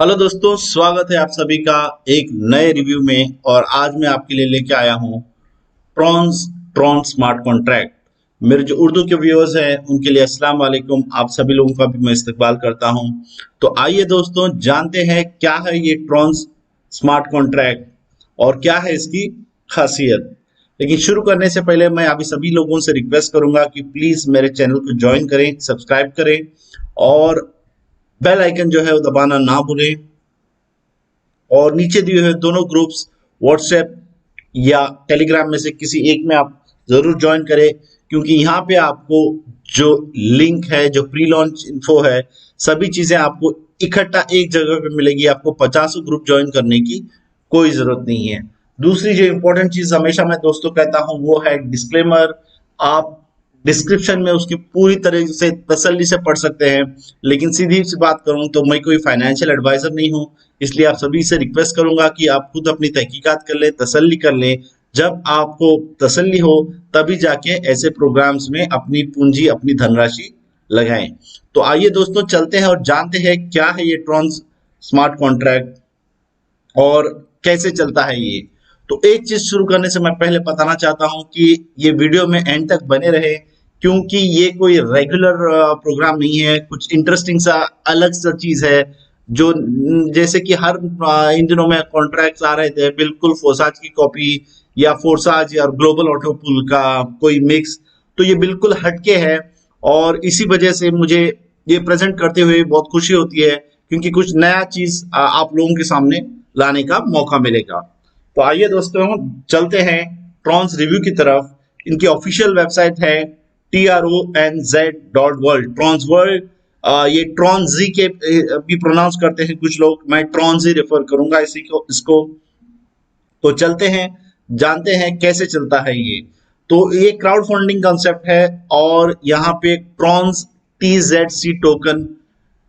Hello दोस्तों, स्वागत है आप सभी का एक नए रिव्यू में। और आज मैं आपके लिए लेके आया हूँ ट्रॉन स्मार्ट कॉन्ट्रैक्ट। मेरे जो उर्दू के व्यूअर्स हैं उनके लिए अस्सलाम वालेकुम। आप सभी लोगों का भी मैं इस्तकबाल करता हूँ। तो आइए दोस्तों, जानते हैं क्या है ये ट्रॉन स्मार्ट कॉन्ट्रैक्ट और क्या है इसकी खासियत। लेकिन शुरू करने से पहले मैं अभी सभी लोगों से रिक्वेस्ट करूंगा कि प्लीज मेरे चैनल को ज्वाइन करें, सब्सक्राइब करें और बेल आइकन जो है वो दबाना ना भूलें। और नीचे दिए हुए दोनों ग्रुप्स व्हाट्सएप या टेलीग्राम में से किसी एक में आप जरूर ज्वाइन करें, क्योंकि यहाँ पे आपको जो लिंक है, जो प्री लॉन्च इन्फो है, सभी चीजें आपको इकट्ठा एक जगह पे मिलेगी। आपको 50 ग्रुप ज्वाइन करने की कोई जरूरत नहीं है। दूसरी जो इंपॉर्टेंट चीज हमेशा मैं दोस्तों कहता हूँ वो है डिस्क्लेमर। आप डिस्क्रिप्शन में उसकी पूरी तरह से तसल्ली से पढ़ सकते हैं, लेकिन सीधी सी बात करूं तो मैं कोई फाइनेंशियल एडवाइजर नहीं हूं। इसलिए आप सभी से रिक्वेस्ट करूंगा कि आप खुद अपनी तहकीकात कर लें, तसल्ली कर लें। जब आपको तसल्ली हो तभी जाके ऐसे प्रोग्राम्स में अपनी पूंजी, अपनी धनराशि लगाएं। तो आइए दोस्तों, चलते हैं और जानते हैं क्या है ये ट्रॉन स्मार्ट कॉन्ट्रैक्ट और कैसे चलता है ये। तो एक चीज शुरू करने से मैं पहले बताना चाहता हूं कि ये वीडियो में एंड तक बने रहे, क्योंकि ये कोई रेगुलर प्रोग्राम नहीं है। कुछ इंटरेस्टिंग सा, अलग सा चीज है जो जैसे कि हर इन दिनों में कॉन्ट्रैक्ट्स आ रहे थे, बिल्कुल फोर्साज की कॉपी या फोर्साज या ग्लोबल ऑटो पूल का कोई मिक्स। तो ये बिल्कुल हटके है और इसी वजह से मुझे ये प्रेजेंट करते हुए बहुत खुशी होती है, क्योंकि कुछ नया चीज आप लोगों के सामने लाने का मौका मिलेगा। तो आइए दोस्तों, चलते हैं ट्रॉन्स रिव्यू की तरफ। इनकी ऑफिशियल वेबसाइट है tronz.world, ट्रॉन्स वर्ल्ड। ये ट्रॉन जी के भी प्रोनाउंस करते हैं कुछ लोग, मैं ट्रॉन जी रेफर करूंगा इसी को, इसको। तो चलते हैं, जानते हैं कैसे चलता है ये। तो ये क्राउड फंडिंग कंसेप्ट है और यहाँ पे ट्रॉन्स TZC टोकन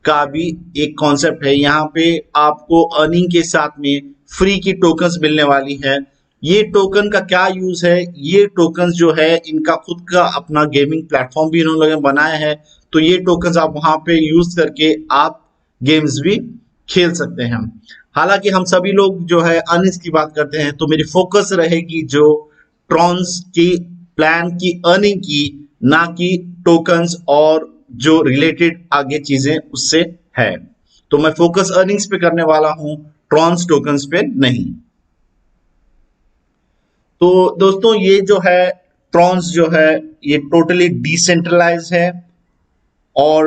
का भी एक कॉन्सेप्ट है। यहाँ पे आपको अर्निंग के साथ में फ्री की टोकन्स मिलने वाली है। ये टोकन का क्या यूज है, ये टोकन्स जो है इनका खुद का अपना गेमिंग प्लेटफॉर्म भी इन्होंने बनाया है। तो ये टोकन्स आप वहां पे यूज करके आप गेम्स भी खेल सकते हैं। हालांकि हम सभी लोग जो है अर्निंग्स की बात करते हैं, तो मेरी फोकस रहेगी जो ट्रॉन्स की प्लान की अर्निंग की, ना कि टोकन्स और जो रिलेटेड आगे चीजें उससे है। तो मैं फोकस अर्निंग्स पे करने वाला हूं, ट्रॉन्स टोकन्स पे नहीं। तो दोस्तों, ये जो है ट्रॉन्स जो है ये टोटली डिसेंट्रलाइज है और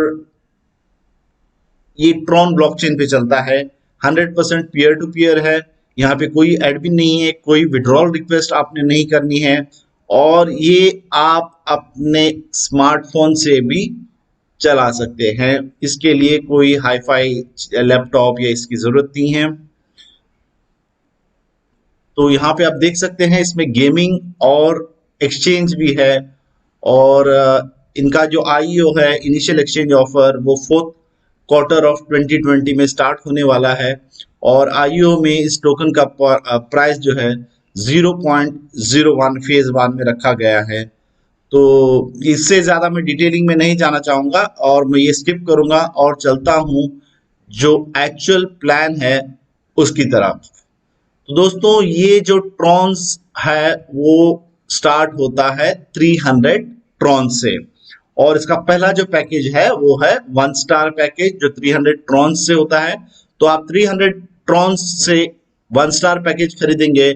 ये ट्रॉन ब्लॉकचेन पे चलता है। 100% पीयर टू पीयर है। यहाँ पे कोई एडमिन नहीं है, कोई विड्रॉल रिक्वेस्ट आपने नहीं करनी है और ये आप अपने स्मार्टफोन से भी चला सकते हैं। इसके लिए कोई हाईफाई लैपटॉप या इसकी जरूरत नहीं है। तो यहाँ पे आप देख सकते हैं इसमें गेमिंग और एक्सचेंज भी है। और इनका जो आईओ है, इनिशियल एक्सचेंज ऑफर, वो 4th क्वार्टर ऑफ 2020 में स्टार्ट होने वाला है। और आईओ में इस टोकन का प्राइस जो है 0.01 फेज 1 में रखा गया है। तो इससे ज्यादा मैं डिटेलिंग में नहीं जाना चाहूंगा और मैं ये स्किप करूंगा और चलता हूं जो एक्चुअल प्लान है उसकी तरफ। तो दोस्तों, ये जो ट्रॉन्स है वो स्टार्ट होता है 300 ट्रॉन से। और इसका पहला जो पैकेज है वो है 1 स्टार पैकेज, जो 300 ट्रॉन्स से होता है। तो आप 300 ट्रॉन्स से 1 स्टार पैकेज खरीदेंगे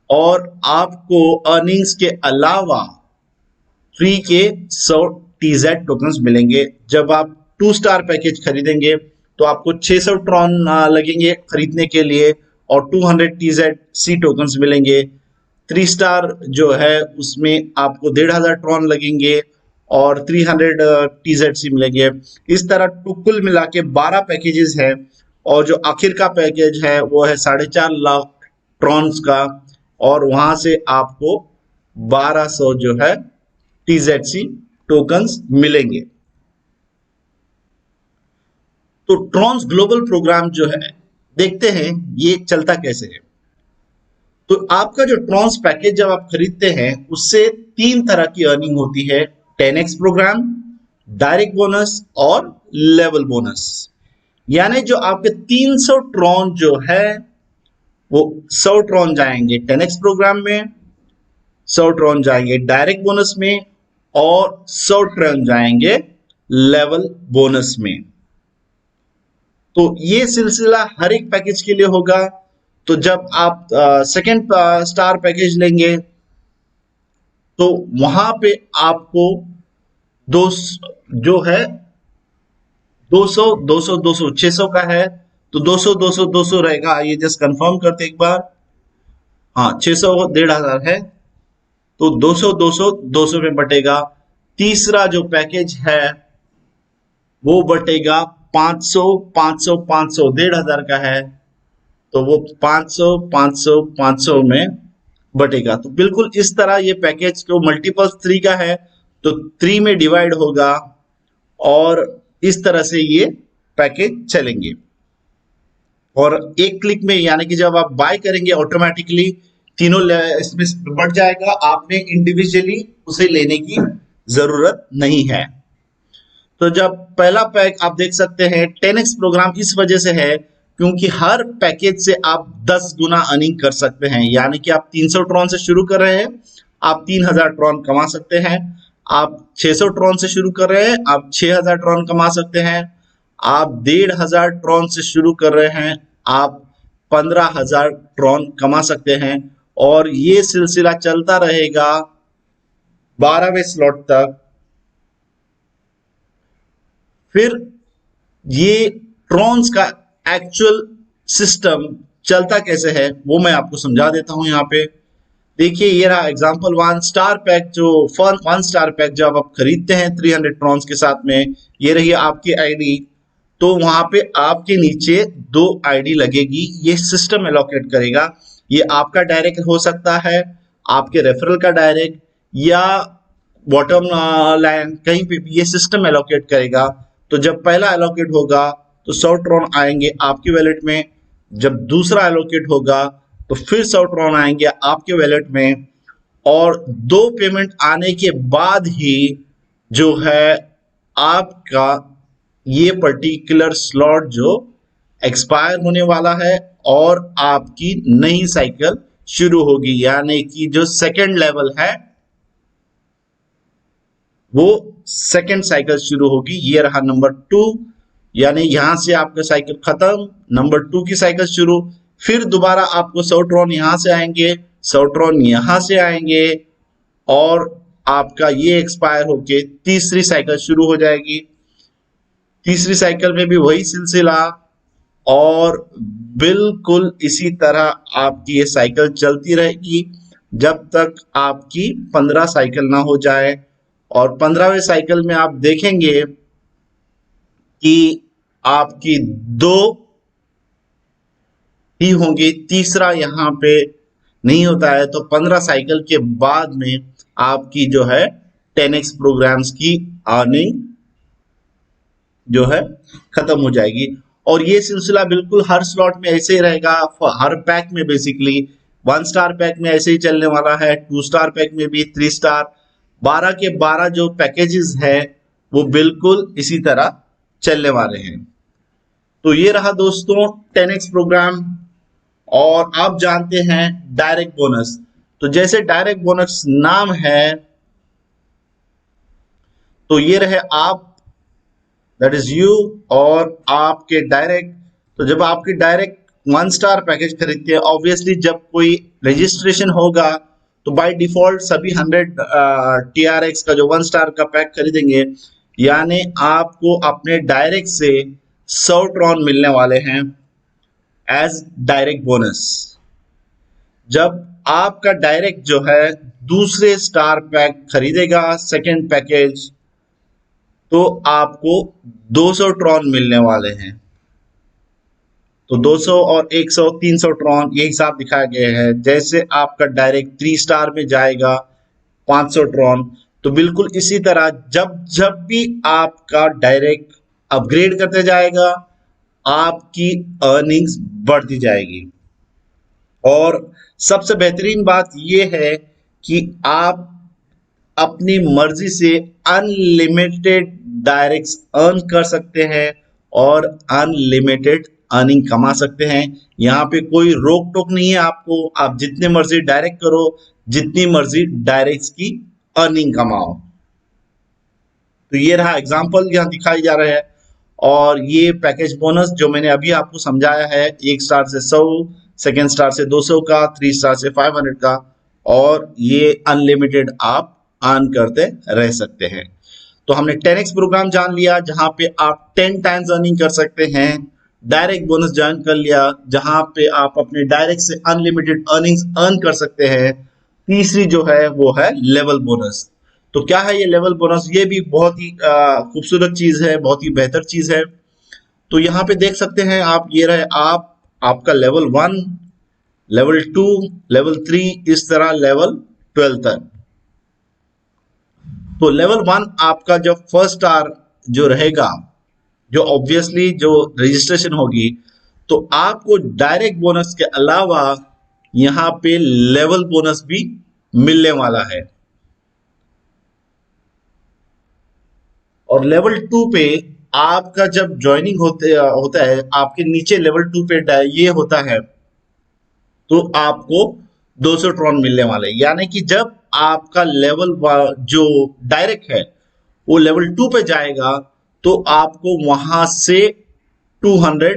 और आपको अर्निंग्स के अलावा फ्री के 100 TZ टोकन्स मिलेंगे। जब आप 2 स्टार पैकेज खरीदेंगे तो आपको 600 ट्रॉन लगेंगे खरीदने के लिए और 200 TZC टोकन्स मिलेंगे। 3 स्टार जो है उसमें आपको 1500 ट्रॉन लगेंगे और 300 TZC मिलेंगे। इस तरह कुल मिला के 12 पैकेजेस है और जो आखिर का पैकेज है वो है 4.5 लाख ट्रॉन्स का और वहां से आपको 1200 जो है TZC टोकन्स मिलेंगे। तो ट्रॉन्स ग्लोबल प्रोग्राम जो है, देखते हैं ये चलता कैसे है। तो आपका जो ट्रॉन्स पैकेज जब आप खरीदते हैं उससे 3 तरह की अर्निंग होती है: 10x प्रोग्राम, डायरेक्ट बोनस और लेवल बोनस। यानी जो आपके 300 ट्रॉन जो है वो 100 ट्रॉन जाएंगे 10x प्रोग्राम में, 100 ट्रॉन जाएंगे डायरेक्ट बोनस में और 100 ट्रॉन जाएंगे लेवल बोनस में। तो ये सिलसिला हर एक पैकेज के लिए होगा। तो जब आप सेकंड स्टार पैकेज लेंगे तो वहां पे आपको दो जो है 200 200 200 600 का है, तो 200 200 200 रहेगा। ये जस्ट कंफर्म करते एक बार। हाँ 600 1500 है, तो 200 200 200 में बटेगा। तीसरा जो पैकेज है वो बटेगा 500 500 500 1500 का है, तो वो 500 500 500 में बटेगा। तो बिल्कुल इस तरह ये पैकेज को मल्टीपल 3 का है तो 3 में डिवाइड होगा और इस तरह से ये पैकेज चलेंगे। और एक क्लिक में यानी कि जब आप बाय करेंगे ऑटोमेटिकली तीनों इसमें बढ़ जाएगा, आपने इंडिविजुअली उसे लेने की जरूरत नहीं है। तो जब पहला पैक आप देख सकते हैं 10x प्रोग्राम इस वजह से है क्योंकि हर पैकेज से आप 10 गुना अर्निंग कर सकते हैं। यानी कि आप 300 ट्रॉन से शुरू कर रहे हैं, आप 3000 ट्रॉन कमा सकते हैं। आप 600 ट्रॉन से शुरू कर रहे हैं, आप 6000 ट्रॉन कमा सकते हैं। आप 1500 ट्रॉन से शुरू कर रहे हैं, आप 15000 ट्रॉन कमा सकते हैं। और ये सिलसिला चलता रहेगा 12वें स्लॉट तक। फिर ये ट्रॉन्स का एक्चुअल सिस्टम चलता कैसे है वो मैं आपको समझा देता हूं। यहाँ पे देखिए, ये रहा एग्जांपल 1 स्टार पैक। जो 1 स्टार पैक जब आप खरीदते हैं 300 ट्रॉन्स के साथ में, ये रही आपकी आईडी। तो वहां पे आपके नीचे 2 आईडी लगेगी, ये सिस्टम एलोकेट करेगा। ये आपका डायरेक्ट हो सकता है, आपके रेफरल का डायरेक्ट, या बॉटम लाइन कहीं पे भी ये सिस्टम एलोकेट करेगा। तो जब पहला एलोकेट होगा तो 100 ट्रॉन आएंगे आपके वैलेट में, जब दूसरा एलोकेट होगा तो फिर 100 ट्रॉन आएंगे आपके वैलेट में, और 2 पेमेंट आने के बाद ही जो है आपका ये पर्टिकुलर स्लॉट जो एक्सपायर होने वाला है और आपकी नई साइकिल शुरू होगी। यानी कि जो सेकंड लेवल है वो सेकंड साइकिल शुरू होगी। ये रहा नंबर 2, यानी यहां से आपका साइकिल खत्म, नंबर 2 की साइकिल शुरू। फिर दोबारा आपको 100 ट्रॉन यहां से आएंगे, 100 ट्रॉन यहां से आएंगे, और आपका ये एक्सपायर होके तीसरी साइकिल शुरू हो जाएगी। तीसरी साइकिल में भी वही सिलसिला, और बिल्कुल इसी तरह आपकी ये साइकिल चलती रहेगी जब तक आपकी 15 साइकिल ना हो जाए। और 15वें साइकिल में आप देखेंगे कि आपकी 2 ही होंगी, तीसरा यहां पे नहीं होता है। तो 15 साइकिल के बाद में आपकी जो है 10x प्रोग्राम्स की अर्निंग जो है खत्म हो जाएगी। और ये सिलसिला बिल्कुल हर स्लॉट में ऐसे ही रहेगा, हर पैक में बेसिकली 1 स्टार पैक में ऐसे ही चलने वाला है, 2 स्टार पैक में भी, 3 स्टार, 12 के 12 जो पैकेजेस है वो बिल्कुल इसी तरह चलने वाले हैं। तो ये रहा दोस्तों 10x प्रोग्राम। और आप जानते हैं डायरेक्ट बोनस। तो जैसे डायरेक्ट बोनस नाम है, तो ये रहे आप, दैट इज यू, और आपके डायरेक्ट। तो जब आपकी डायरेक्ट 1 स्टार पैकेज खरीदते हैं, ऑब्वियसली जब कोई रजिस्ट्रेशन होगा तो बाय डिफॉल्ट सभी 100 TRX का जो 1 स्टार का पैक खरीदेंगे, यानी आपको अपने डायरेक्ट से 100 ट्रॉन मिलने वाले हैं एज डायरेक्ट बोनस। जब आपका डायरेक्ट जो है दूसरे स्टार पैक खरीदेगा, सेकेंड पैकेज, तो आपको 200 ट्रॉन मिलने वाले हैं। तो 200 और 100 300 ट्रॉन ये हिसाब दिखाया गया है। जैसे आपका डायरेक्ट 3 स्टार में जाएगा 500 ट्रॉन, तो बिल्कुल इसी तरह जब जब भी आपका डायरेक्ट अपग्रेड करते जाएगा आपकी अर्निंग्स बढ़ती जाएगी। और सबसे बेहतरीन बात यह है कि आप अपनी मर्जी से अनलिमिटेड डायरेक्ट्स अर्न कर सकते हैं और अनलिमिटेड अर्निंग कमा सकते हैं। यहाँ पे कोई रोक टोक नहीं है आपको, आप जितने मर्जी डायरेक्ट करो, जितनी मर्जी डायरेक्ट की अर्निंग कमाओ। तो ये रहा एग्जाम्पल यहाँ दिखाई जा रहा है। और ये पैकेज बोनस जो मैंने अभी आपको समझाया है, 1 स्टार से 100, सेकेंड स्टार से 200 का, 3 स्टार से 500 का, और ये अनलिमिटेड आप अर्न करते रह सकते हैं। तो हमने 10x प्रोग्राम जान लिया जहां पे आप 10 टाइम्स अर्निंग कर सकते हैं। डायरेक्ट बोनस जान कर लिया जहां पे आप अपने डायरेक्ट से अनलिमिटेड अर्निंग्स अर्न कर सकते हैं। तीसरी जो है वो है लेवल बोनस। तो क्या है ये लेवल बोनस? ये भी बहुत ही खूबसूरत चीज है, बहुत ही बेहतर चीज है। तो यहाँ पे देख सकते हैं आप, ये रहे आप, आपका लेवल 1, लेवल 2, लेवल 3, इस तरह लेवल 12 तक। तो लेवल 1 आपका जब फर्स्ट स्टार जो रहेगा, जो ऑब्वियसली जो रजिस्ट्रेशन होगी, तो आपको डायरेक्ट बोनस के अलावा यहाँ पे लेवल बोनस भी मिलने वाला है। और लेवल 2 पे आपका जब ज्वाइनिंग होता है, आपके नीचे लेवल 2 पे ये होता है, तो आपको 200 ट्रॉन मिलने वाले। यानी कि जब आपका लेवल जो डायरेक्ट है वो लेवल 2 पे जाएगा, तो आपको वहां से 200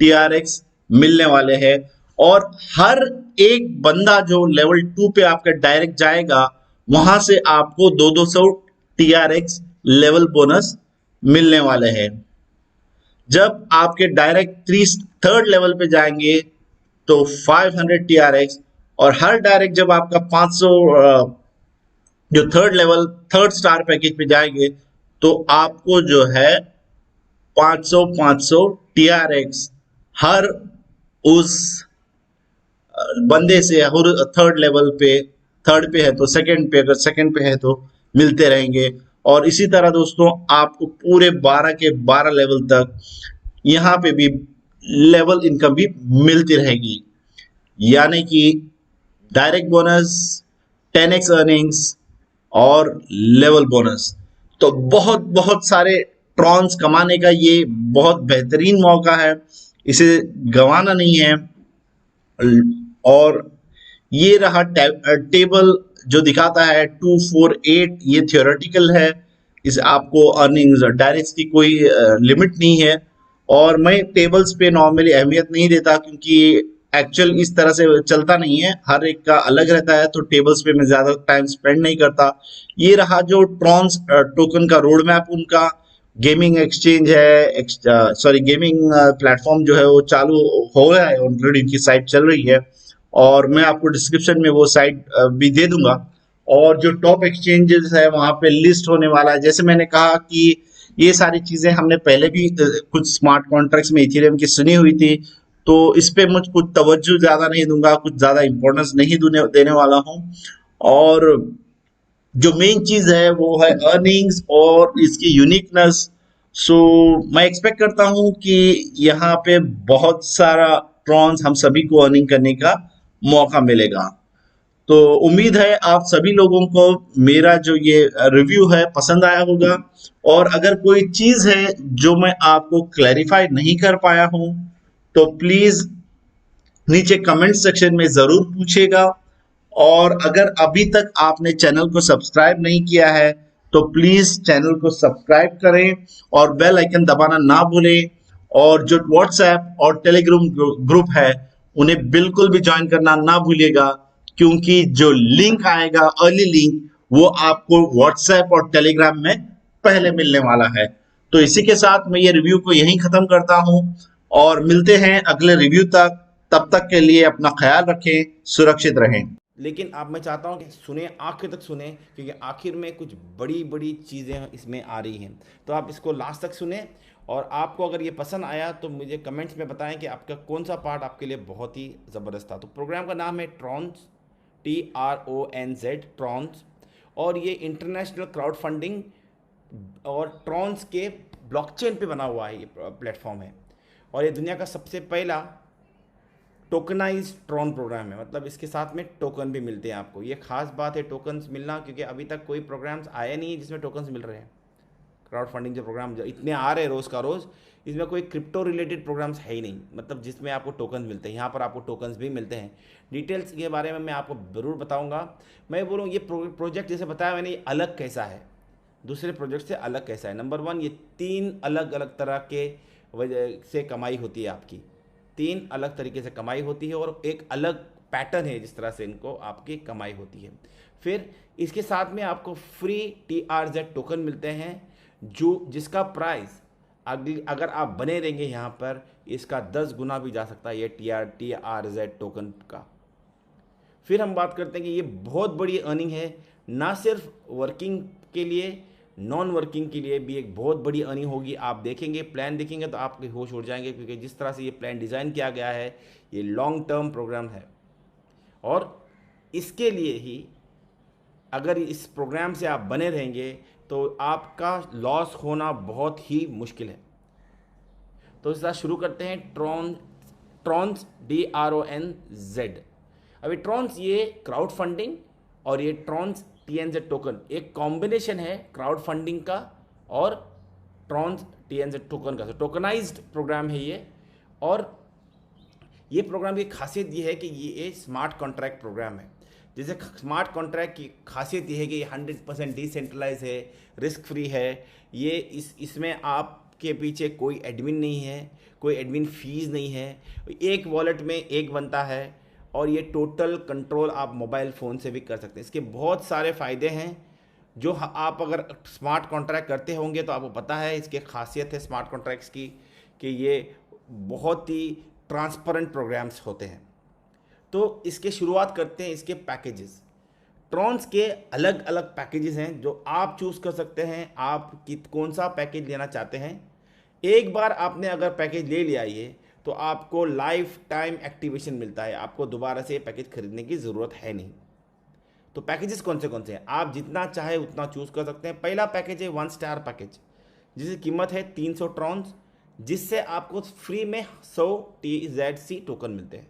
TRX मिलने वाले हैं। और हर एक बंदा जो लेवल 2 पे आपका डायरेक्ट जाएगा, वहां से आपको 200 TRX लेवल बोनस मिलने वाले हैं। जब आपके डायरेक्ट थर्ड लेवल पे जाएंगे तो 500 TRX, और हर डायरेक्ट जब आपका 500 जो थर्ड स्टार पैकेज पे जाएंगे, तो आपको जो है 500 TRX हर उस बंदे से, हर थर्ड लेवल पे, थर्ड पे है तो सेकंड पे, अगर सेकंड पे है तो मिलते रहेंगे। और इसी तरह दोस्तों आपको पूरे 12 के 12 लेवल तक यहाँ पे भी लेवल इनकम भी मिलती रहेगी। यानी कि डायरेक्ट बोनस, 10x अर्निंग्स और लेवल बोनस। तो बहुत बहुत सारे ट्रॉन्स कमाने का ये बहुत बेहतरीन मौका है, इसे गंवाना नहीं है। और ये रहा टेबल जो दिखाता है 248, ये थियोरेटिकल है, इस आपको अर्निंग्स डायरेक्ट की कोई लिमिट नहीं है। और मैं टेबल्स पे नॉर्मली अहमियत नहीं देता, क्योंकि एक्चुअल इस तरह से चलता नहीं है, हर एक का अलग रहता है, तो टेबल्स पे मैं ज्यादा टाइम स्पेंड नहीं करता। ये रहा जो ट्रॉन्स टोकन का रोड मैप उनका। गेमिंग एक्सचेंज है, सॉरी गेमिंग प्लेटफॉर्म जो है वो चालू हो रहा है ऑलरेडी, उनकी साइट चल रही है, और मैं आपको डिस्क्रिप्शन में वो साइट भी दे दूंगा। और जो टॉप एक्सचेंजेस है वहां पे लिस्ट होने वाला है। जैसे मैंने कहा कि ये सारी चीजें हमने पहले भी कुछ स्मार्ट कॉन्ट्रैक्ट्स में इथेरियम की सुनी हुई थी, तो इस पे मुझ कुछ तवज्जो ज्यादा नहीं दूंगा, कुछ ज्यादा इंपॉर्टेंस नहीं देने वाला हूँ। और जो मेन चीज है वो है अर्निंग्स और इसकी यूनिकनेस। सो मैं एक्सपेक्ट करता हूं कि यहाँ पे बहुत सारा ट्रॉन्स हम सभी को अर्निंग करने का मौका मिलेगा। तो उम्मीद है आप सभी लोगों को मेरा जो ये रिव्यू है पसंद आया होगा। और अगर कोई चीज है जो मैं आपको क्लैरिफाई नहीं कर पाया हूं, तो प्लीज नीचे कमेंट सेक्शन में जरूर पूछेगा। और अगर अभी तक आपने चैनल को सब्सक्राइब नहीं किया है, तो प्लीज चैनल को सब्सक्राइब करें और बेल आइकन दबाना ना भूलें। और जो व्हाट्सएप और टेलीग्राम ग्रुप है, उन्हें बिल्कुल भी ज्वाइन करना ना भूलिएगा, क्योंकि जो लिंक आएगा, अर्ली लिंक, वो आपको व्हाट्सएप और टेलीग्राम में पहले मिलने वाला है। तो इसी के साथ मैं ये रिव्यू को यहीं खत्म करता हूं, और मिलते हैं अगले रिव्यू तक। तब तक के लिए अपना ख्याल रखें, सुरक्षित रहें। लेकिन अब मैं चाहता हूँ कि सुने, आखिर तक सुने, क्योंकि आखिर में कुछ बड़ी बड़ी चीज़ें इसमें आ रही हैं। तो आप इसको लास्ट तक सुने, और आपको अगर ये पसंद आया तो मुझे कमेंट्स में बताएं कि आपका कौन सा पार्ट आपके लिए बहुत ही ज़बरदस्त था। तो प्रोग्राम का नाम है ट्रॉन्स, TRONZ, ट्रॉन्स। और ये इंटरनेशनल क्राउड फंडिंग और ट्रॉन्स के ब्लॉकचेन पे बना हुआ है, ये प्लेटफॉर्म है। और ये दुनिया का सबसे पहला टोकनाइज ट्रॉन प्रोग्राम है, मतलब इसके साथ में टोकन भी मिलते हैं आपको। ये खास बात है टोकन्स मिलना, क्योंकि अभी तक कोई प्रोग्राम्स आए नहीं जिसमें टोकन्स मिल रहे हैं। क्राउड फंडिंग जो प्रोग्राम जो इतने आ रहे हैं रोज़ का रोज़, इसमें कोई क्रिप्टो रिलेटेड प्रोग्राम्स है ही नहीं, मतलब जिसमें आपको टोकन मिलते हैं। यहाँ पर आपको टोकन्स भी मिलते हैं। डिटेल्स के बारे में मैं आपको ज़रूर बताऊँगा। मैं बोलूँ ये प्रोजेक्ट जैसे बताया मैंने, ये अलग कैसा है, दूसरे प्रोजेक्ट से अलग कैसा है। नंबर वन, ये 3 अलग अलग तरह के वजह से कमाई होती है आपकी, 3 अलग तरीके से कमाई होती है और एक अलग पैटर्न है जिस तरह से इनको आपकी कमाई होती है। फिर इसके साथ में आपको फ्री TRZ टोकन मिलते हैं, जो जिसका प्राइस अगर आप बने रहेंगे यहाँ पर, इसका 10 गुना भी जा सकता है ये TRZ टोकन का। फिर हम बात करते हैं कि ये बहुत बड़ी अर्निंग है, ना सिर्फ वर्किंग के लिए, नॉन वर्किंग के लिए भी एक बहुत बड़ी अर्निंग होगी। आप देखेंगे, प्लान देखेंगे तो आपके होश उड़ जाएंगे, क्योंकि जिस तरह से ये प्लान डिज़ाइन किया गया है, ये लॉन्ग टर्म प्रोग्राम है और इसके लिए ही अगर इस प्रोग्राम से आप बने रहेंगे तो आपका लॉस होना बहुत ही मुश्किल है। तो इस तरह शुरू करते हैं। ट्रॉन्स TRONZ। अभी ट्रॉन्स ये क्राउड फंडिंग और ये ट्रॉन्स TNZ टोकन एक कॉम्बिनेशन है क्राउड फंडिंग का और ट्रॉन्स TNZ टोकन का। टोकनाइज्ड प्रोग्राम है ये, और ये प्रोग्राम की खासियत ये है कि ये एक स्मार्ट कॉन्ट्रैक्ट प्रोग्राम है। जैसे स्मार्ट कॉन्ट्रैक्ट की खासियत ये है कि ये 100% डिसेंट्रलाइज है, रिस्क फ्री है। ये इसमें आपके पीछे कोई एडमिन नहीं है, कोई एडमिन फीस नहीं है, एक वॉलेट में एक बनता है और ये टोटल कंट्रोल आप मोबाइल फ़ोन से भी कर सकते हैं। इसके बहुत सारे फ़ायदे हैं जो आप अगर स्मार्ट कॉन्ट्रैक्ट करते होंगे तो आपको पता है। इसके खासियत है स्मार्ट कॉन्ट्रैक्ट्स की कि ये बहुत ही ट्रांसपेरेंट प्रोग्राम्स होते हैं। तो इसके शुरुआत करते हैं इसके पैकेजेस। ट्रॉन्स के अलग अलग पैकेजेस हैं जो आप चूज़ कर सकते हैं, आप कौन सा पैकेज लेना चाहते हैं। एक बार आपने अगर पैकेज ले लिया ये, तो आपको लाइफ टाइम एक्टिवेशन मिलता है, आपको दोबारा से पैकेज खरीदने की ज़रूरत है नहीं। तो पैकेजेस कौन से हैं, आप जितना चाहे उतना चूज़ कर सकते हैं। पहला पैकेज है 1 स्टार पैकेज, जिसकी कीमत है 300 ट्रॉन्स, जिससे आपको फ्री में 100 TZC टोकन मिलते हैं।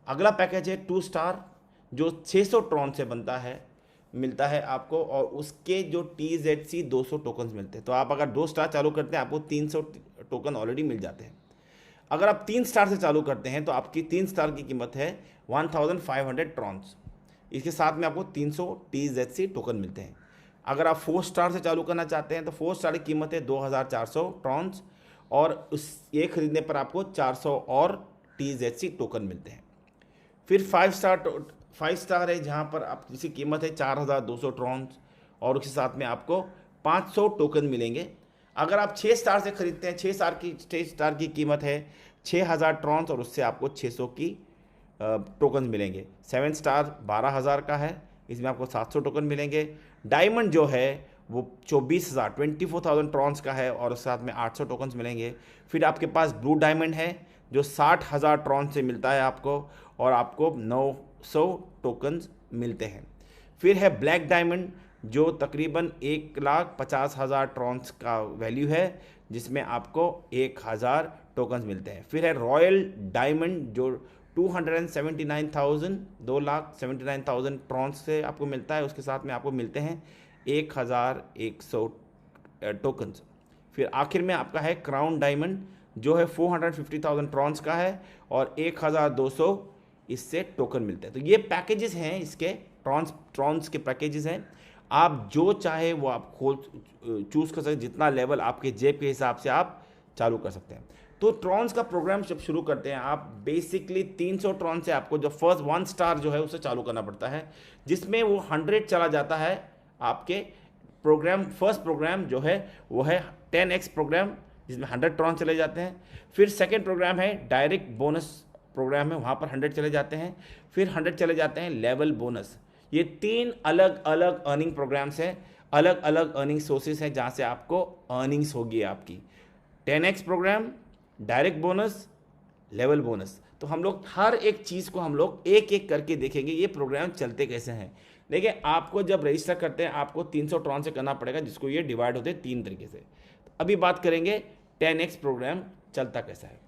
अगला पैकेज है 2 स्टार, जो 600 ट्रॉन से बनता है, मिलता है आपको, और उसके जो TZC 200 टोकन्स मिलते हैं। तो आप अगर 2 स्टार चालू करते हैं आपको 300 टोकन ऑलरेडी मिल जाते हैं। अगर आप 3 स्टार से चालू करते हैं तो आपकी 3 स्टार की कीमत है 1500 ट्रॉन्स, इसके साथ में आपको 300 TZC टोकन मिलते हैं। अगर आप 4 स्टार से चालू करना चाहते हैं तो 4 स्टार की कीमत है 2400 ट्रॉन्स, और उस ये खरीदने पर आपको 400 और TZC टोकन मिलते हैं। फिर 5 स्टार है, जहाँ पर आप जिसकी कीमत है 4200 ट्रॉन्स, और उसके साथ में आपको 500 टोकन मिलेंगे। अगर आप 6 स्टार से खरीदते हैं, 6 स्टार की कीमत है 6000 ट्रॉन्स, और उससे आपको 600 की टोकन मिलेंगे। 7 स्टार 12000 का है, इसमें आपको 700 टोकन मिलेंगे। डायमंड जो है वो 24,000 ट्रॉन्स का है, और उसके साथ में 800 टोकन्स मिलेंगे। फिर आपके पास ब्लू डायमंड है जो 60,000 ट्रॉन्स से मिलता है आपको, और आपको 900 टोकन्स मिलते हैं। फिर है ब्लैक डायमंड, जो तकरीबन 1,50,000 ट्रॉन्स का वैल्यू है, जिसमें आपको 1000 टोकन्स मिलते हैं। फिर है रॉयल डायमंड, जो 2,79,000 ट्रॉन्स से आपको मिलता है, उसके साथ में आपको मिलते हैं 1100 टोकन्स। फिर आखिर में आपका है क्राउन डायमंड, जो है 450,000 ट्रॉन्स का है, और 1200 इससे टोकन मिलते हैं। तो ये पैकेजेस हैं, इसके ट्रॉन्स के पैकेजेस हैं। आप जो चाहे वो आप चूज़ कर सकते हैं, जितना लेवल आपके जेब के हिसाब से आप चालू कर सकते हैं। तो ट्रॉन्स का प्रोग्राम जब शुरू करते हैं आप, बेसिकली 300 ट्रॉन से आपको जो फर्स्ट 1 स्टार जो है उसे चालू करना पड़ता है, जिसमें वो 100 चला जाता है आपके प्रोग्राम। फर्स्ट प्रोग्राम जो है वो है 10x प्रोग्राम, जिसमें 100 ट्रॉन चले जाते हैं। फिर सेकेंड प्रोग्राम है डायरेक्ट बोनस प्रोग्राम है, वहाँ पर 100 चले जाते हैं। फिर 100 चले जाते हैं लेवल बोनस। ये 3 अलग अलग अर्निंग प्रोग्राम्स हैं, अलग अलग अर्निंग सोर्सेज हैं, जहाँ से आपको अर्निंग्स होगी आपकी। 10x program, direct bonus, level bonus. तो हम लोग हर एक चीज़ को हम लोग एक एक करके देखेंगे ये प्रोग्राम चलते कैसे हैं। देखिए, आपको जब रजिस्टर करते हैं आपको 300 ट्रॉन से करना पड़ेगा, जिसको ये डिवाइड होते हैं 3 तरीके से। तो अभी बात करेंगे 10x प्रोग्राम चलता कैसा है।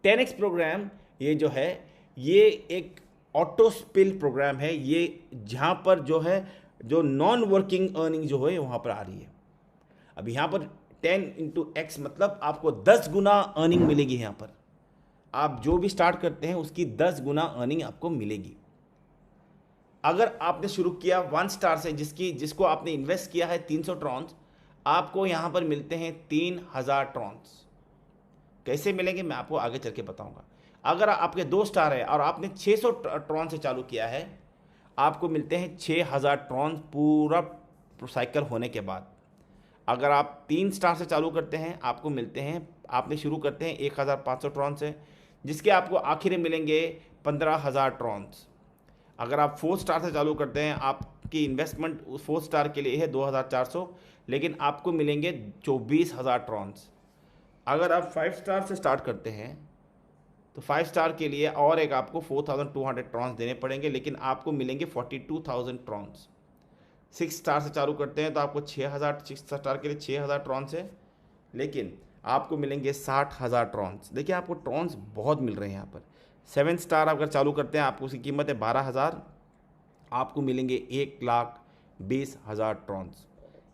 10x प्रोग्राम ये जो है ये एक ऑटो स्पिल प्रोग्राम है, ये जहाँ पर जो है जो नॉन वर्किंग अर्निंग जो है वहाँ पर आ रही है। अब यहाँ पर 10 × X मतलब आपको 10 गुना अर्निंग मिलेगी। यहाँ पर आप जो भी स्टार्ट करते हैं उसकी 10 गुना अर्निंग आपको मिलेगी। अगर आपने शुरू किया 1 स्टार से, जिसको आपने इन्वेस्ट किया है 300 ट्रॉन्स, आपको यहाँ पर मिलते हैं 3000 ट्रॉन्स। कैसे मिलेंगे मैं आपको आगे चल के बताऊँगा। अगर आपके 2 स्टार है और आपने 600 ट्रॉन से चालू किया है, आपको मिलते हैं 6000 ट्रॉन पूरा साइकिल होने के बाद। अगर आप 3 स्टार से चालू करते हैं, आपको मिलते हैं, आपने शुरू करते हैं 1500 ट्रॉन से, जिसके आपको आखिर में मिलेंगे 15000 ट्रॉन्स। अगर आप 4 स्टार से चालू करते हैं, आपकी इन्वेस्टमेंट 4 स्टार के लिए है 2400, लेकिन आपको मिलेंगे 24000 ट्रॉन्स। अगर आप 5 स्टार से स्टार्ट करते हैं तो 5 स्टार के लिए और एक आपको 4200 ट्रॉन्स देने पड़ेंगे, लेकिन आपको मिलेंगे 42000 ट्रॉन्स। 6 स्टार से चालू करते हैं तो आपको 6000, 6 स्टार के लिए 6000 ट्रॉन्स है, लेकिन आपको मिलेंगे 60000 ट्रॉन्स। देखिए आपको ट्रॉन्स बहुत मिल रहे हैं यहाँ पर। 7 स्टार अगर चालू करते हैं, आपको उसकी कीमत है 12000, आपको मिलेंगे 1,20,000 ट्रॉन्स।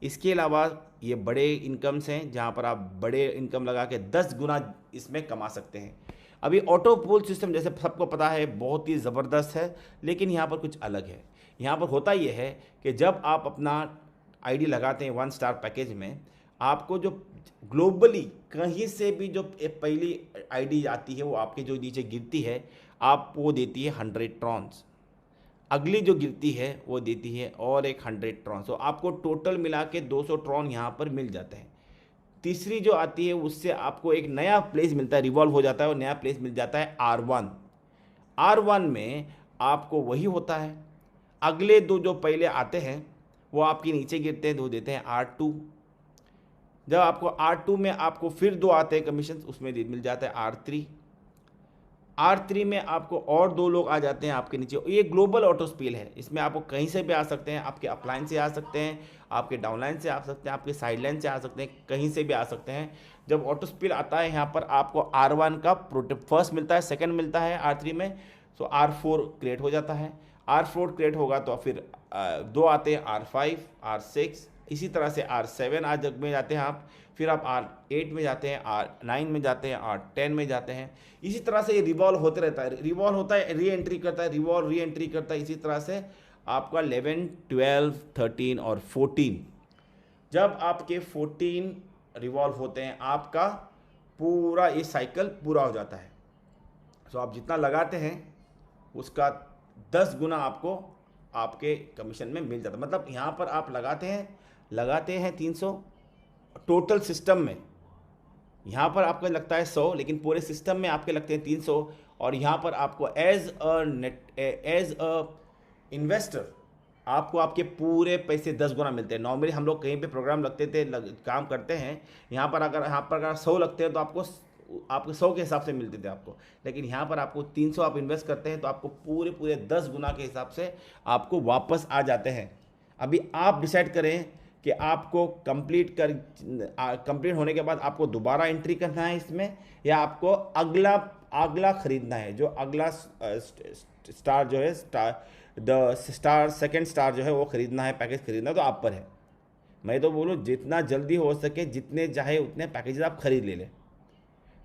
इसके अलावा ये बड़े इनकम्स हैं जहाँ पर आप बड़े इनकम लगा के 10 गुना इसमें कमा सकते हैं। अभी ऑटो पूल सिस्टम जैसे सबको पता है बहुत ही ज़बरदस्त है, लेकिन यहाँ पर कुछ अलग है। यहाँ पर होता ये है कि जब आप अपना आईडी लगाते हैं 1 स्टार पैकेज में, आपको जो ग्लोबली कहीं से भी जो पहली आईडी आती है वो आपके जो नीचे गिरती है, आपको देती है 100 ट्रॉन्स। अगली जो गिरती है वो देती है और एक 100 ट्रॉन। तो आपको टोटल मिला के 200 ट्रॉन यहाँ पर मिल जाते हैं। तीसरी जो आती है उससे आपको एक नया प्लेस मिलता है, रिवॉल्व हो जाता है और नया प्लेस मिल जाता है R1। R1 में आपको वही होता है। अगले 2 जो पहले आते हैं वो आपके नीचे गिरते हैं, 2 देते हैं R2। जब आपको R2 में आपको फिर 2 आते हैं कमीशन, उसमें मिल जाता है R3। R3 में आपको और 2 लोग आ जाते हैं आपके नीचे। ये ग्लोबल ऑटो स्पील है, इसमें आपको कहीं से भी आ सकते हैं, आपके अपलाइन से आ सकते हैं, आपके डाउनलाइन से आ सकते हैं, आपके साइडलाइन से आ सकते हैं, कहीं से भी आ सकते हैं। जब ऑटो स्पील आता है यहाँ पर आपको R1 का फर्स्ट मिलता है, सेकंड मिलता है R3 में, तो R4 क्रिएट हो जाता है। R4 क्रिएट होगा तो फिर 2 आते हैं R5, R6, इसी तरह से R7 आज जग में जाते हैं आप, फिर आप R8 में जाते हैं, R9 में जाते हैं, R10 में जाते हैं। इसी तरह से ये रिवॉल्व होते रहता है, रिवॉल्व होता है, री एंट्री करता है, रिवॉल्व री एंट्री करता है। इसी तरह से आपका 11, 12, 13 और 14, जब आपके 14 रिवॉल्व होते हैं आपका पूरा ये साइकिल पूरा हो जाता है। तो आप जितना लगाते हैं उसका 10 गुना आपको आपके कमीशन में मिल जाता है। मतलब यहाँ पर आप लगाते हैं 300 टोटल सिस्टम में, यहाँ पर आपका लगता है 100, लेकिन पूरे सिस्टम में आपके लगते हैं 300। और यहाँ पर आपको एज अ इन्वेस्टर आपको आपके पूरे पैसे 10 गुना मिलते हैं। नॉर्मली हम लोग कहीं पे प्रोग्राम लगते थे, काम करते हैं, यहाँ पर अगर 100 लगते हैं तो आपको 100 के हिसाब से मिलते थे आपको, लेकिन यहाँ पर आपको 300 आप इन्वेस्ट करते हैं तो आपको पूरे 10 गुना के हिसाब से आपको वापस आ जाते हैं। अभी आप डिसाइड करें कि आपको कंप्लीट होने के बाद आपको दोबारा एंट्री करना है इसमें, या आपको अगला खरीदना है। जो अगला स्टार जो है सेकंड स्टार जो है वो खरीदना है, पैकेज खरीदना है, तो आप पर है। मैं तो बोलूँ जितना जल्दी हो सके जितने चाहे उतने पैकेजेस आप खरीद ले लें।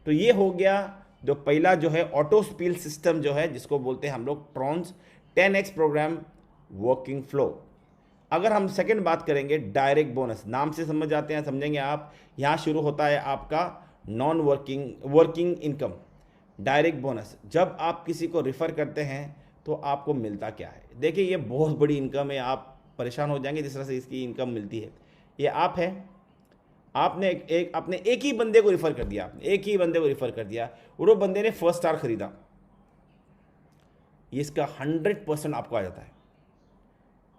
तो ये हो गया जो पहला जो है ऑटो स्पील सिस्टम जो है, जिसको बोलते हैं हम लोग ट्रॉन्स 10x प्रोग्राम वर्किंग फ्लो। अगर हम सेकंड बात करेंगे डायरेक्ट बोनस, नाम से समझ जाते हैं, समझेंगे आप, यहाँ शुरू होता है आपका non working income direct bonus. जब आप किसी को रेफ़र करते हैं तो आपको मिलता क्या है। देखिए ये बहुत बड़ी इनकम है, आप परेशान हो जाएंगे जिस तरह से इसकी इनकम मिलती है। ये आप है, आपने एक ही बंदे को रेफ़र कर दिया, आपने एक ही बंदे को रेफ़र कर दिया, और वो बंदे ने फर्स्ट स्टार खरीदा, ये इसका 100% आपको आ जाता है।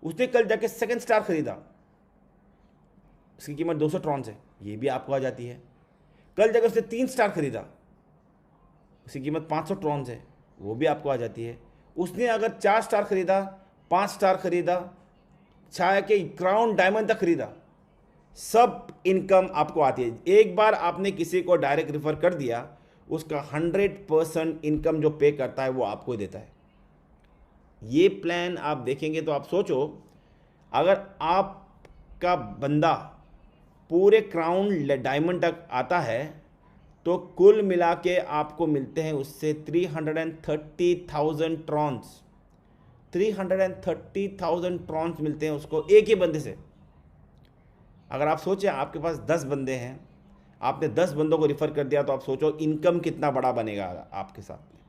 उसने कल जाके सेकंड स्टार खरीदा, इसकी कीमत 200 ट्रॉन्स है, ये भी आपको आ जाती है। कल जाके उसने 3 स्टार खरीदा, उसकी कीमत 500 ट्रॉन्स है, वो भी आपको आ जाती है। उसने अगर 4 स्टार खरीदा, 5 स्टार खरीदा, चाहे कि क्राउन डायमंड तक खरीदा, सब इनकम आपको आती है। एक बार आपने किसी को डायरेक्ट रेफर कर दिया, उसका 100% इनकम जो पे करता है वो आपको देता है। ये प्लान आप देखेंगे तो आप सोचो, अगर आपका बंदा पूरे क्राउन डायमंड तक आता है तो कुल मिला के आपको मिलते हैं उससे 330,000 ट्रॉन्स। 330,000 ट्रॉन्स मिलते हैं उसको एक ही बंदे से। अगर आप सोचें आपके पास 10 बंदे हैं, आपने 10 बंदों को रिफ़र कर दिया, तो आप सोचो इनकम कितना बड़ा बनेगा आपके साथ में,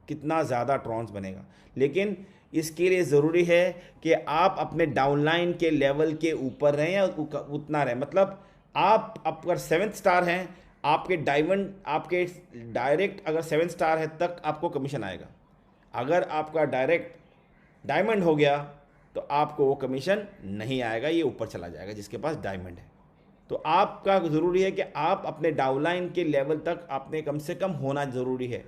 कितना ज़्यादा ट्रॉन्स बनेगा। लेकिन इसके लिए ज़रूरी है कि आप अपने डाउनलाइन के लेवल के ऊपर रहें या उतना रहें। मतलब आप अगर 7th स्टार हैं, आपके डायमंड आपके डायरेक्ट अगर 7th स्टार है तक आपको कमीशन आएगा। अगर आपका डायरेक्ट डायमंड हो गया तो आपको वो कमीशन नहीं आएगा, ये ऊपर चला जाएगा जिसके पास डायमंड है। तो आपका ज़रूरी है कि आप अपने डाउनलाइन के लेवल तक आपने कम से कम होना ज़रूरी है।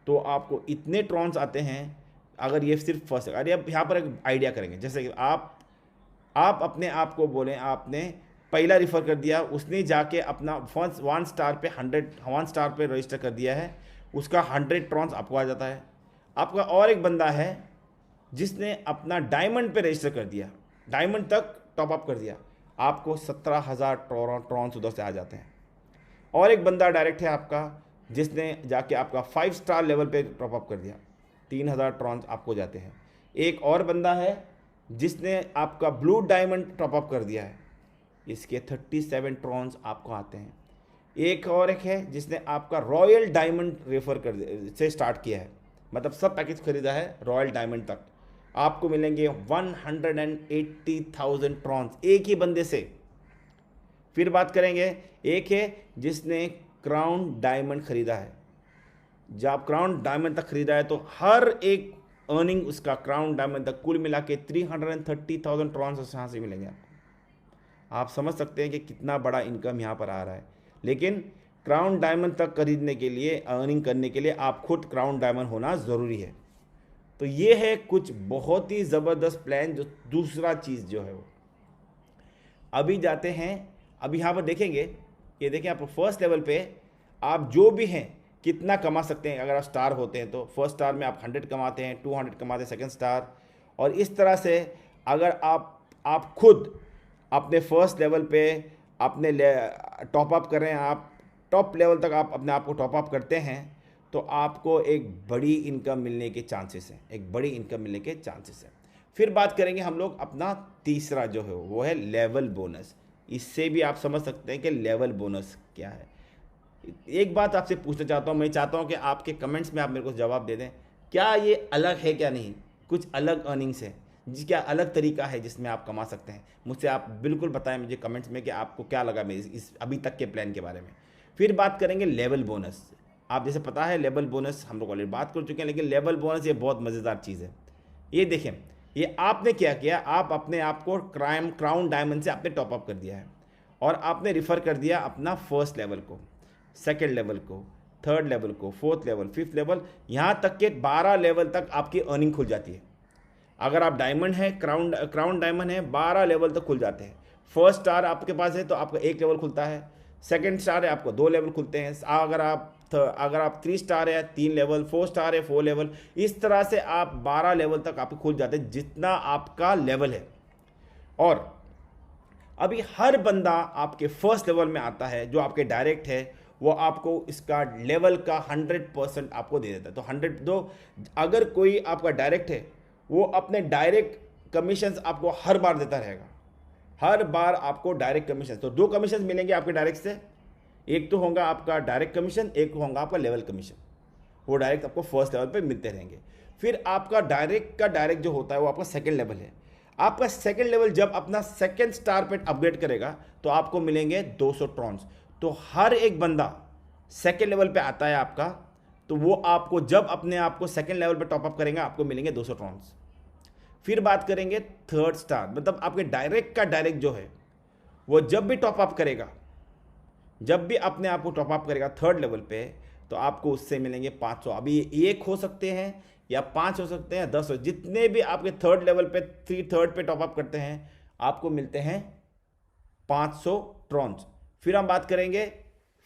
तो आपको इतने ट्रॉन्स आते हैं। अगर ये सिर्फ फर्स्ट, अरे अब यहाँ पर एक आइडिया करेंगे, जैसे कि आप अपने आप को बोलें आपने पहला रिफ़र कर दिया, उसने जाके अपना फर्स्ट 1 स्टार पे 1 स्टार पे रजिस्टर कर दिया है, उसका 100 ट्रॉन्स आपको आ जाता है। आपका और एक बंदा है जिसने अपना डायमंड पे रजिस्टर कर दिया, डायमंड तक टॉप अप कर दिया, आपको 17,000 ट्रॉन्स उधर से आ जाते हैं। और एक बंदा डायरेक्ट है आपका जिसने जाके आपका 5 स्टार लेवल पे टॉप अप कर दिया, 3,000 ट्रॉन्स आपको जाते हैं। एक और बंदा है जिसने आपका ब्लू डायमंड टॉप अप कर दिया है, इसके 37 ट्रॉन्स आपको आते हैं। एक है जिसने आपका रॉयल डायमंड रेफर कर से स्टार्ट किया है, मतलब सब पैकेज खरीदा है रॉयल डायमंड तक, आपको मिलेंगे 180,000 ट्रॉन्स एक ही बंदे से। फिर बात करेंगे, एक है जिसने क्राउन डायमंड खरीदा है, जब आप क्राउन डायमंड तक खरीदा है तो हर एक अर्निंग उसका क्राउन डायमंड तक कुल मिला के 330,000 ट्रॉन्स यहाँ से मिलेंगे आपको। आप समझ सकते हैं कि कितना बड़ा इनकम यहाँ पर आ रहा है। लेकिन क्राउन डायमंड तक खरीदने के लिए, अर्निंग करने के लिए आप खुद क्राउन डायमंड होना ज़रूरी है। तो ये है कुछ बहुत ही ज़बरदस्त प्लान। जो दूसरा चीज़ जो है वो अभी जाते हैं, अभी यहाँ पर देखेंगे, ये देखें आप फर्स्ट लेवल पे आप जो भी हैं कितना कमा सकते हैं। अगर आप स्टार होते हैं तो फर्स्ट स्टार में आप 100 कमाते हैं, 200 कमाते हैं सेकंड स्टार, और इस तरह से अगर आप खुद अपने फर्स्ट लेवल पे अपने टॉप अप कर रहे हैं, आप टॉप लेवल तक आप अपने आप को टॉप अप करते हैं, तो आपको एक बड़ी इनकम मिलने के चांसेस हैं, एक बड़ी इनकम मिलने के चांसेस हैं। फिर बात करेंगे हम लोग अपना तीसरा जो है वो है लेवल बोनस। इससे भी आप समझ सकते हैं कि लेवल बोनस क्या है। एक बात आपसे पूछना चाहता हूँ, मैं चाहता हूँ कि आपके कमेंट्स में आप मेरे को जवाब दे दें, क्या ये अलग है क्या नहीं, कुछ अलग अर्निंग्स है, क्या अलग तरीका है जिसमें आप कमा सकते हैं। मुझसे आप बिल्कुल बताएं मुझे कमेंट्स में कि आपको क्या लगा मेरे इस अभी तक के प्लान के बारे में। फिर बात करेंगे लेवल बोनस। आप जैसे पता है लेवल बोनस हम लोग ऑलरेडी बात कर चुके हैं, लेकिन लेवल बोनस ये बहुत मज़ेदार चीज़ है। ये देखें, ये आपने क्या किया, आप अपने आप को क्राउन डायमंड से आपने टॉप अप कर दिया है और आपने रिफ़र कर दिया अपना फर्स्ट लेवल को, सेकेंड लेवल को, थर्ड लेवल को, फोर्थ लेवल, फिफ्थ लेवल, यहाँ तक के 12 लेवल तक आपकी अर्निंग खुल जाती है। अगर आप डायमंड है, क्राउन डायमंड है, 12 लेवल तक खुल जाते हैं। फर्स्ट स्टार आपके पास है तो आपका 1 लेवल खुलता है, सेकंड स्टार है आपको 2 लेवल खुलते हैं, अगर आप 3 स्टार है 3 लेवल, 4 स्टार है 4 लेवल, इस तरह से आप 12 लेवल तक आपको खुल जाते हैं जितना आपका लेवल है। और अभी हर बंदा आपके फर्स्ट लेवल में आता है जो आपके डायरेक्ट है, वो आपको इसका लेवल का 100% आपको दे देता है। तो 100 दो, अगर कोई आपका डायरेक्ट है वो अपने डायरेक्ट कमीशंस आपको हर बार देता रहेगा, हर बार आपको डायरेक्ट कमीशन। तो 2 कमीशन मिलेंगे आपके डायरेक्ट से, एक तो होगा आपका डायरेक्ट कमीशन, एक होगा आपका लेवल कमीशन। वो डायरेक्ट आपको फर्स्ट लेवल पे मिलते रहेंगे। फिर आपका डायरेक्ट का डायरेक्ट जो होता है वो आपका सेकंड लेवल है। आपका सेकंड लेवल जब अपना सेकंड स्टार पे अपग्रेड करेगा तो आपको मिलेंगे 200 ट्रॉन्स। तो हर एक बंदा सेकंड लेवल पे आता है आपका, तो वो आपको जब अपने आप को सेकंड लेवल पे टॉप अप करेंगे आपको मिलेंगे 200 ट्रॉन्स। फिर बात करेंगे थर्ड स्टार, मतलब आपके डायरेक्ट का डायरेक्ट जो है वो जब भी टॉप अप करेगा, जब भी अपने आप को टॉप अप करेगा थर्ड लेवल पे, तो आपको उससे मिलेंगे 500। अभी 1 हो सकते हैं या 5 हो सकते हैं, 10 हो, जितने भी आपके थर्ड लेवल पे थर्ड पे टॉप अप करते हैं आपको मिलते हैं 500 ट्रॉन्स। फिर हम बात करेंगे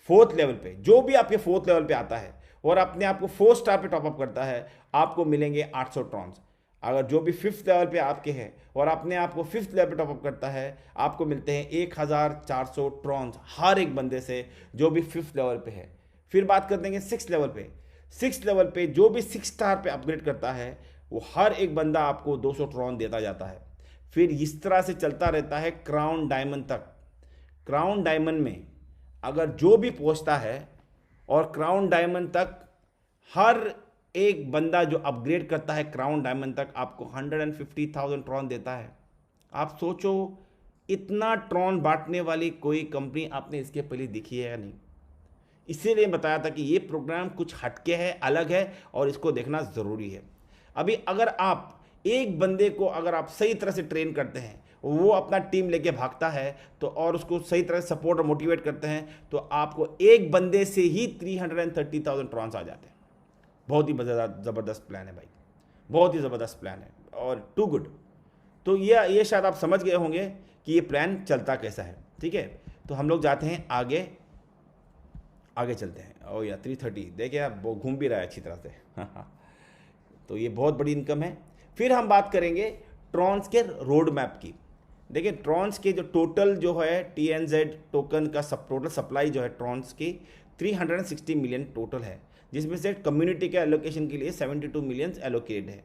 फोर्थ लेवल पे, जो भी आपके फोर्थ लेवल पे आता है और अपने आप को 4 स्टार पे टॉप अप करता है आपको मिलेंगे 800 ट्रॉन्स। अगर जो भी 5th लेवल पे आपके हैं और अपने आप को 5th लेवल पे टॉपअप करता है, आपको मिलते हैं 1400 ट्रॉन्स हर एक बंदे से जो भी 5th लेवल पे है। फिर बात कर देंगे 6th लेवल पे। 6th लेवल पे जो भी 6 स्टार पे अपग्रेड करता है वो हर एक बंदा आपको 200 ट्रॉन देता जाता है। फिर इस तरह से चलता रहता है क्राउन डायमंड तक। क्राउन डायमंड में अगर जो भी पहुंचता है और क्राउन डायमंड तक हर एक बंदा जो अपग्रेड करता है क्राउन डायमंड तक आपको 150,000 ट्रॉन देता है। आप सोचो, इतना ट्रॉन बांटने वाली कोई कंपनी आपने इसके पहले दिखी है या नहीं। इसीलिए बताया था कि ये प्रोग्राम कुछ हटके है, अलग है और इसको देखना ज़रूरी है। अभी अगर आप एक बंदे को अगर आप सही तरह से ट्रेन करते हैं, वो अपना टीम लेके भागता है तो और उसको सही तरह से सपोर्ट और मोटिवेट करते हैं तो आपको एक बंदे से ही 330,000 ट्रॉन्स आ जाते हैं। बहुत ही ज़बरदस्त प्लान है भाई, बहुत ही ज़बरदस्त प्लान है और टू गुड। तो ये शायद आप समझ गए होंगे कि ये प्लान चलता कैसा है। ठीक है, तो हम लोग जाते हैं आगे चलते हैं। ओ या 330 देखिए आप घूम भी रहा है अच्छी तरह से तो ये बहुत बड़ी इनकम है। फिर हम बात करेंगे ट्रॉन्स के रोड मैप की। देखिए ट्रॉन्स के जो टोटल जो है TNZ टोकन का टोटल सप्लाई जो है ट्रॉन्स की 360 मिलियन टोटल है, जिसमें से कम्युनिटी के एलोकेशन के लिए 72 मिलियन एलोकेटेड है।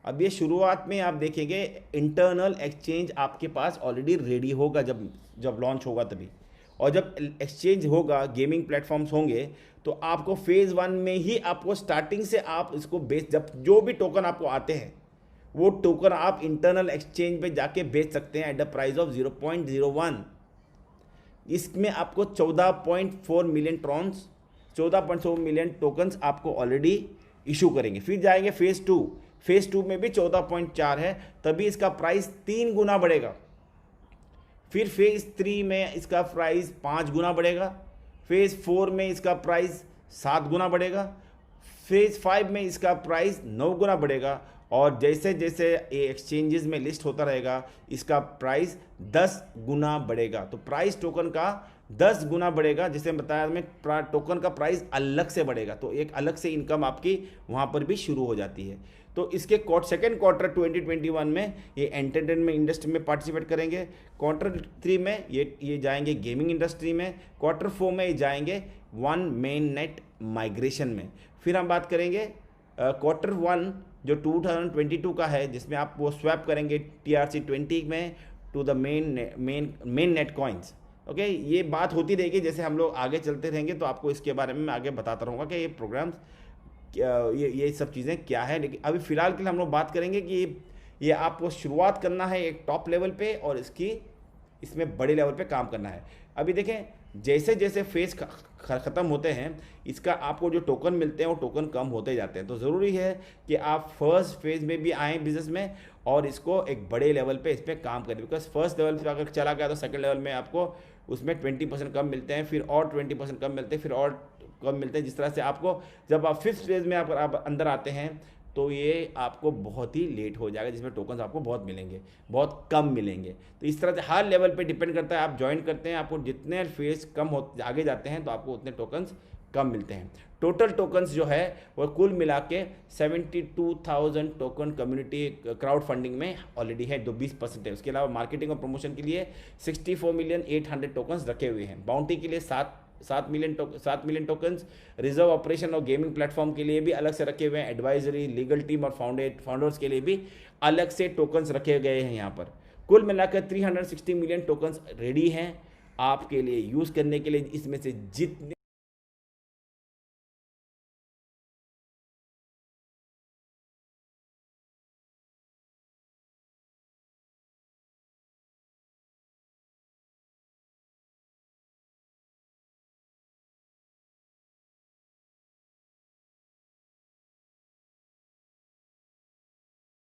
अब ये शुरुआत में आप देखेंगे इंटरनल एक्सचेंज आपके पास ऑलरेडी रेडी होगा जब लॉन्च होगा तभी, और जब एक्सचेंज होगा गेमिंग प्लेटफॉर्म्स होंगे तो आपको फेज़ 1 में ही आपको स्टार्टिंग से आप इसको बेच, जब जो भी टोकन आपको आते हैं वो टोकन आप इंटरनल एक्सचेंज पे जाके बेच सकते हैं एट द प्राइस ऑफ 0.01। इसमें आपको 14.4 मिलियन ट्रॉन्स 14.4 मिलियन टोकन्स आपको ऑलरेडी इशू करेंगे। फिर जाएंगे फेज़ 2 में भी 14.4 है, तभी इसका प्राइस 3 गुना बढ़ेगा। फिर फेज़ 3 में इसका प्राइस 5 गुना बढ़ेगा, फेज़ 4 में इसका प्राइस 7 गुना बढ़ेगा, फेज़ 5 में इसका प्राइस 9 गुना बढ़ेगा, और जैसे जैसे ये एक्सचेंजेस में लिस्ट होता रहेगा इसका प्राइस 10 गुना बढ़ेगा। तो प्राइस टोकन का 10 गुना बढ़ेगा, जिसे बताया मैं टोकन का प्राइस अलग से बढ़ेगा, तो एक अलग से इनकम आपकी वहाँ पर भी शुरू हो जाती है। तो इसके सेकेंड क्वार्टर 2021 में ये एंटरटेनमेंट इंडस्ट्री में पार्टिसिपेट करेंगे, क्वार्टर 3 में ये जाएंगे गेमिंग इंडस्ट्री में, क्वार्टर 4 में ये जाएंगे वन मेन नेट माइग्रेशन में। फिर हम बात करेंगे क्वार्टर 1 जो 2022 का है, जिसमें आप वो स्वैप करेंगे TRC20 में to the main net coins. Okay, ये बात होती रहेगी जैसे हम लोग आगे चलते रहेंगे, तो आपको इसके बारे में मैं आगे बताता रहूँगा कि ये प्रोग्राम्स ये सब चीज़ें क्या है। लेकिन अभी फ़िलहाल के लिए हम लोग बात करेंगे कि ये आपको शुरुआत करना है एक टॉप लेवल पे और इसमें बड़े लेवल पे काम करना है। अभी देखें जैसे जैसे फेज़ ख़त्म होते हैं इसका आपको जो टोकन मिलते हैं वो टोकन कम होते जाते हैं। तो ज़रूरी है कि आप फर्स्ट फेज़ में भी आएँ बिज़नेस में और इसको एक बड़े लेवल पे इस पर काम करें, बिकॉज फर्स्ट लेवल पे अगर चला गया तो सेकंड लेवल में आपको उसमें 20% कम मिलते हैं, फिर और 20% कम मिलते हैं, फिर और कम मिलते हैं। जिस तरह से आपको जब आप 5th फेज़ में आप अंदर आते हैं तो ये आपको बहुत ही लेट हो जाएगा, जिसमें टोकन्स आपको बहुत मिलेंगे, बहुत कम मिलेंगे। तो इस तरह से हर लेवल पे डिपेंड करता है, आप ज्वाइन करते हैं, आपको जितने फेज़ कम हो आगे जाते हैं तो आपको उतने टोकन्स कम मिलते हैं। टोटल टोकन्स जो है वो कुल मिला के 72,000 टोकन कम्युनिटी क्राउड फंडिंग में ऑलरेडी है, जो 20% है। उसके अलावा मार्केटिंग और प्रमोशन के लिए 64,800,000 टोकन्स रखे हुए हैं, बाउंटी के लिए 7 मिलियन टोकन्स, रिजर्व ऑपरेशन और गेमिंग प्लेटफॉर्म के लिए भी अलग से रखे हुए हैं, एडवाइजरी, लीगल टीम और फाउंडर्स के लिए भी अलग से टोकन्स रखे गए हैं। यहाँ पर कुल मिलाकर 360 मिलियन टोकन्स रेडी हैं आपके लिए यूज़ करने के लिए। इसमें से जितने